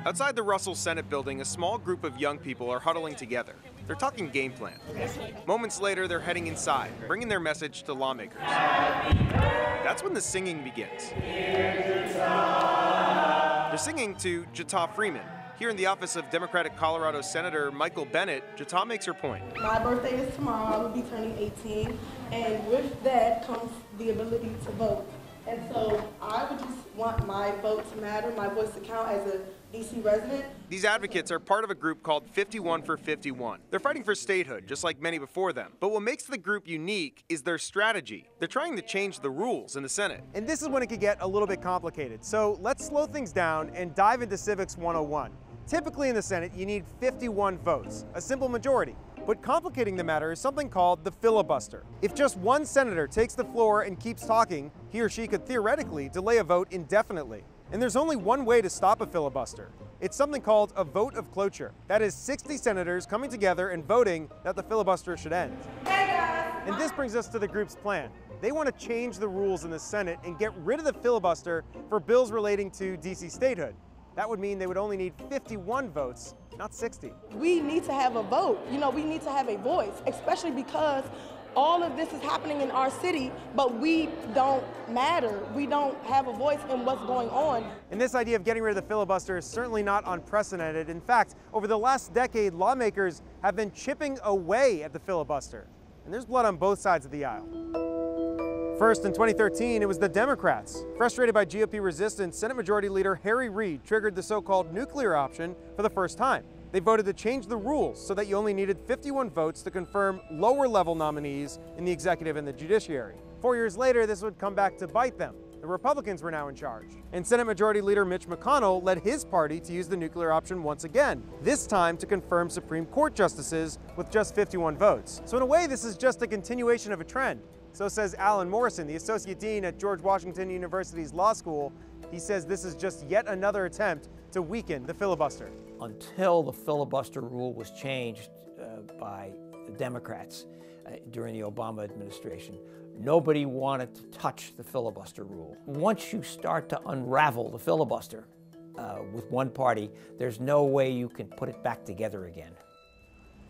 Outside the Russell Senate building, a small group of young people are huddling together. They're talking game plan. Moments later, they're heading inside, bringing their message to lawmakers. That's when the singing begins. They're singing to Jata Freeman. Here in the office of Democratic Colorado Senator Michael Bennett, Jata makes her point. My birthday is tomorrow. I will be turning 18, and with that comes the ability to vote. And so I would just want my vote to matter, my voice to count as a DC resident. These advocates are part of a group called 51 for 51. They're fighting for statehood, just like many before them. But what makes the group unique is their strategy. They're trying to change the rules in the Senate. And this is when it could get a little bit complicated. So let's slow things down and dive into Civics 101. Typically in the Senate, you need 51 votes, a simple majority. But complicating the matter is something called the filibuster. If just one senator takes the floor and keeps talking, he or she could theoretically delay a vote indefinitely. And there's only one way to stop a filibuster. It's something called a vote of cloture. That is 60 senators coming together and voting that the filibuster should end. And this brings us to the group's plan. They want to change the rules in the Senate and get rid of the filibuster for bills relating to DC statehood. That would mean they would only need 51 votes, not 60. We need to have a vote. You know, we need to have a voice, especially because all of this is happening in our city, but we don't matter. We don't have a voice in what's going on. And this idea of getting rid of the filibuster is certainly not unprecedented. In fact, over the last decade, lawmakers have been chipping away at the filibuster. And there's blood on both sides of the aisle. First, in 2013, it was the Democrats. Frustrated by GOP resistance, Senate Majority Leader Harry Reid triggered the so-called nuclear option for the first time. They voted to change the rules so that you only needed 51 votes to confirm lower-level nominees in the executive and the judiciary. 4 years later, this would come back to bite them. The Republicans were now in charge. And Senate Majority Leader Mitch McConnell led his party to use the nuclear option once again, this time to confirm Supreme Court justices with just 51 votes. So in a way, this is just a continuation of a trend. So says Alan Morrison, the Associate Dean at George Washington University's Law School. He says this is just yet another attempt to weaken the filibuster. Until the filibuster rule was changed by the Democrats during the Obama administration, nobody wanted to touch the filibuster rule. Once you start to unravel the filibuster with one party, there's no way you can put it back together again.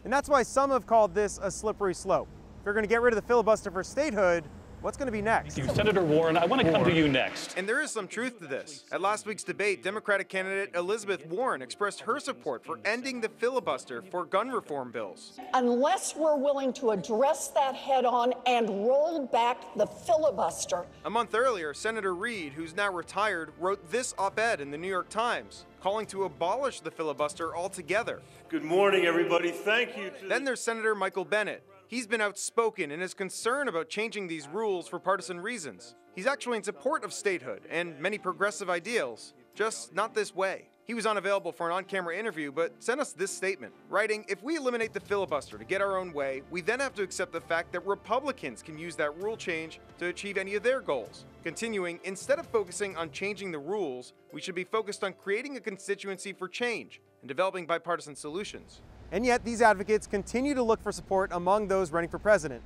And that's why some have called this a slippery slope. If you're going to get rid of the filibuster for statehood, what's going to be next? Thank you, Senator Warren. I want to come to you next. And there is some truth to this. At last week's debate, Democratic candidate Elizabeth Warren expressed her support for ending the filibuster for gun reform bills. Unless we're willing to address that head on and roll back the filibuster. A month earlier, Senator Reid, who's now retired, wrote this op-ed in the New York Times, calling to abolish the filibuster altogether. Good morning, everybody. Thank you. Then there's Senator Michael Bennett. He's been outspoken in his concern about changing these rules for partisan reasons. He's actually in support of statehood and many progressive ideals, just not this way. He was unavailable for an on-camera interview, but sent us this statement, writing, "If we eliminate the filibuster to get our own way, we then have to accept the fact that Republicans can use that rule change to achieve any of their goals." Continuing, "Instead of focusing on changing the rules, we should be focused on creating a constituency for change and developing bipartisan solutions." And yet, these advocates continue to look for support among those running for president.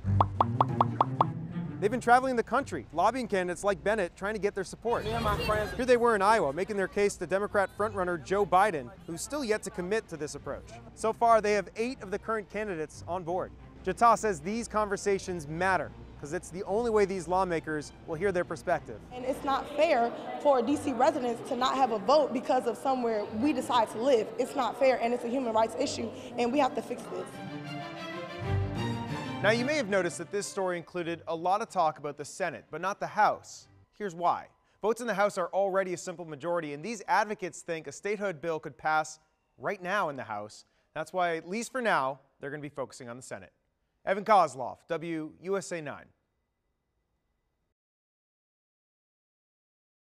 They've been traveling the country, lobbying candidates like Bennett, trying to get their support. Here they were in Iowa, making their case to Democrat frontrunner Joe Biden, who's still yet to commit to this approach. So far, they have 8 of the current candidates on board. Jata says these conversations matter, because it's the only way these lawmakers will hear their perspective. And it's not fair for DC residents to not have a vote because of somewhere we decide to live. It's not fair, and it's a human rights issue, and we have to fix this. Now, you may have noticed that this story included a lot of talk about the Senate, but not the House. Here's why. Votes in the House are already a simple majority, and these advocates think a statehood bill could pass right now in the House. That's why, at least for now, they're going to be focusing on the Senate. Evan Kozloff, WUSA 9.